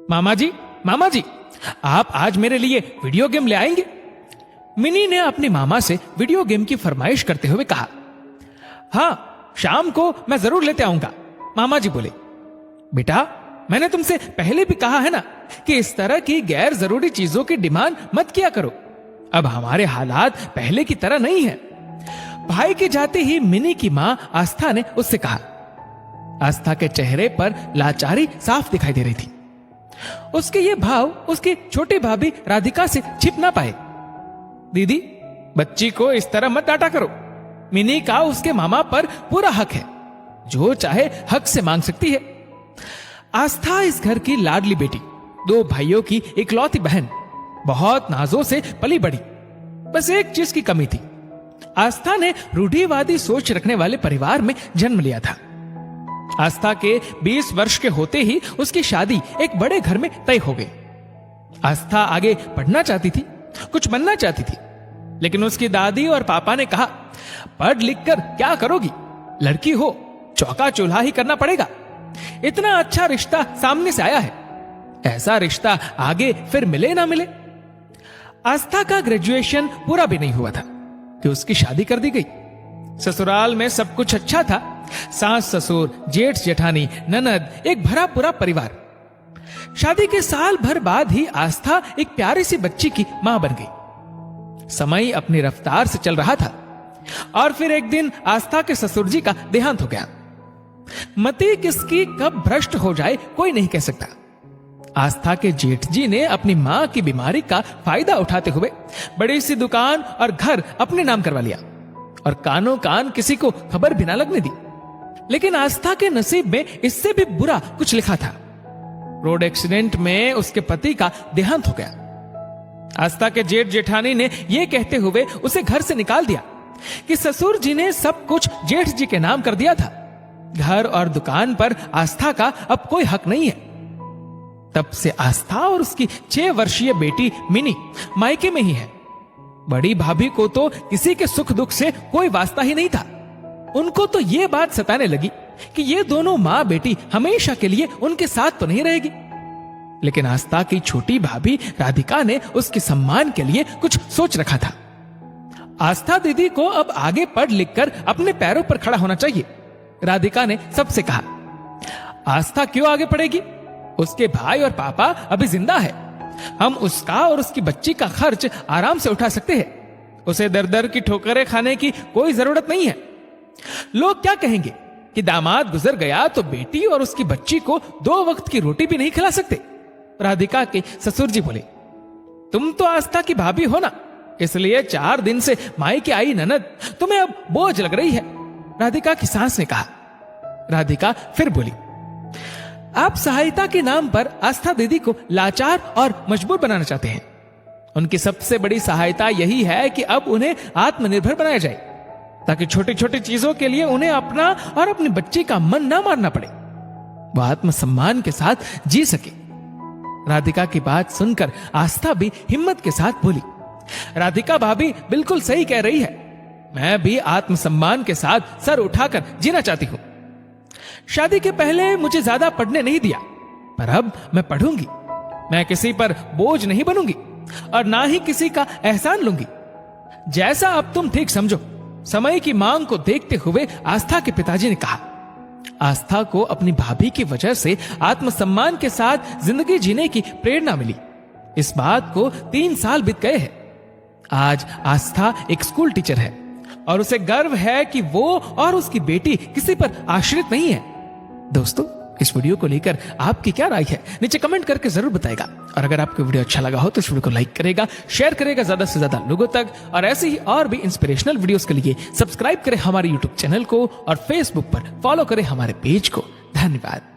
मामा जी, आप आज मेरे लिए वीडियो गेम ले आएंगे? मिनी ने अपनी मामा से वीडियो गेम की फरमाइश करते हुए कहा। हाँ, शाम को मैं जरूर लेते आऊंगा, मामा जी बोले। बेटा, मैंने तुमसे पहले भी कहा है ना कि इस तरह की गैर जरूरी चीजों की डिमांड मत किया करो। अब हमारे हालात पहले की तरह नहीं है। भाई के जाते ही मिनी की मां आस्था ने उससे कहा। आस्था के चेहरे पर लाचारी साफ दिखाई दे रही थी। उसके ये भाव उसकी छोटी भाभी राधिका से छिप ना पाए। दीदी, बच्ची को इस तरह मत डांटा करो। मिनी का उसके मामा पर पूरा हक है, जो चाहे हक से मांग सकती है। आस्था इस घर की लाडली बेटी, 2 भाइयों की इकलौती बहन, बहुत नाजों से पली बड़ी। बस एक चीज की कमी थी, आस्था ने रूढ़िवादी सोच रखने वाले परिवार में जन्म लिया था। आस्था के 20 वर्ष के होते ही उसकी शादी एक बड़े घर में तय हो गई। आस्था आगे पढ़ना चाहती थी, कुछ बनना चाहती थी, लेकिन उसकी दादी और पापा ने कहा, पढ़ लिख कर क्या करोगी? लड़की हो, चौका चूल्हा ही करना पड़ेगा। इतना अच्छा रिश्ता सामने से आया है, ऐसा रिश्ता आगे फिर मिले ना मिले। आस्था का ग्रेजुएशन पूरा भी नहीं हुआ था कि उसकी शादी कर दी गई। ससुराल में सब कुछ अच्छा था, सास ससुर, जेठ जेठानी, ननद, एक भरा पूरा परिवार। शादी के साल भर बाद ही आस्था एक प्यारी सी बच्ची की मां बन गई। समय अपनी रफ्तार से चल रहा था और फिर एक दिन आस्था के ससुर जी का देहांत हो गया। मति किसकी कब भ्रष्ट हो जाए कोई नहीं कह सकता। आस्था के जेठ जी ने अपनी मां की बीमारी का फायदा उठाते हुए बड़ी सी दुकान और घर अपने नाम करवा लिया और कानों कान किसी को खबर भी ना लगने दी। लेकिन आस्था के नसीब में इससे भी बुरा कुछ लिखा था। रोड एक्सीडेंट में उसके पति का देहांत हो गया। आस्था के जेठ जेठानी ने यह कहते हुए उसे घर से निकाल दिया कि ससुर जी ने सब कुछ जेठ जी के नाम कर दिया था। घर और दुकान पर आस्था का अब कोई हक नहीं है। तब से आस्था और उसकी 6 वर्षीय बेटी मिनी मायके में ही है। बड़ी भाभी को तो किसी के सुख दुख से कोई वास्ता ही नहीं था। उनको तो यह बात सताने लगी कि ये दोनों मां बेटी हमेशा के लिए उनके साथ तो नहीं रहेगी। लेकिन आस्था की छोटी भाभी राधिका ने उसके सम्मान के लिए कुछ सोच रखा था। आस्था दीदी को अब आगे पढ़ लिख कर अपने पैरों पर खड़ा होना चाहिए। राधिका ने सबसे कहा, आस्था क्यों आगे पढ़ेगी? उसके भाई और पापा अभी जिंदा है। हम उसका और उसकी बच्ची का खर्च आराम से उठा सकते हैं। उसे दर दर की ठोकरें खाने की कोई जरूरत नहीं है। लोग क्या कहेंगे कि दामाद गुजर गया तो बेटी और उसकी बच्ची को 2 वक्त की रोटी भी नहीं खिला सकते। राधिका के ससुर जी बोले, तुम तो आस्था की भाभी हो ना, इसलिए 4 दिन से मायके आई ननद तुम्हें अब बोझ लग रही है। राधिका की सास ने कहा। राधिका फिर बोली, आप सहायता के नाम पर आस्था दीदी को लाचार और मजबूर बनाना चाहते हैं। उनकी सबसे बड़ी सहायता यही है कि अब उन्हें आत्मनिर्भर बनाया जाए, ताकि छोटी छोटी चीजों के लिए उन्हें अपना और अपनी बच्ची का मन ना मारना पड़े। वो आत्मसम्मान के साथ जी सके। राधिका की बात सुनकर आस्था भी हिम्मत के साथ बोली, राधिका भाभी बिल्कुल सही कह रही है। मैं भी आत्मसम्मान के साथ सर उठाकर जीना चाहती हूं। शादी के पहले मुझे ज्यादा पढ़ने नहीं दिया, पर अब मैं पढ़ूंगी। मैं किसी पर बोझ नहीं बनूंगी और ना ही किसी का एहसान लूंगी। जैसा अब तुम ठीक समझो। समय की मांग को देखते हुए आस्था के पिताजी ने कहा। आस्था को अपनी भाभी की वजह से आत्मसम्मान के साथ जिंदगी जीने की प्रेरणा मिली। इस बात को 3 साल बीत गए हैं। आज आस्था एक स्कूल टीचर है और उसे गर्व है कि वो और उसकी बेटी किसी पर आश्रित नहीं है। दोस्तों, इस वीडियो को लेकर आपकी क्या राय है नीचे कमेंट करके जरूर बताएगा। और अगर आपको वीडियो अच्छा लगा हो तो इस वीडियो को लाइक करेगा, शेयर करेगा ज्यादा से ज्यादा लोगों तक। और ऐसे ही और भी इंस्पिरेशनल वीडियोस के लिए सब्सक्राइब करें हमारे यूट्यूब चैनल को और फेसबुक पर फॉलो करें हमारे पेज को। धन्यवाद।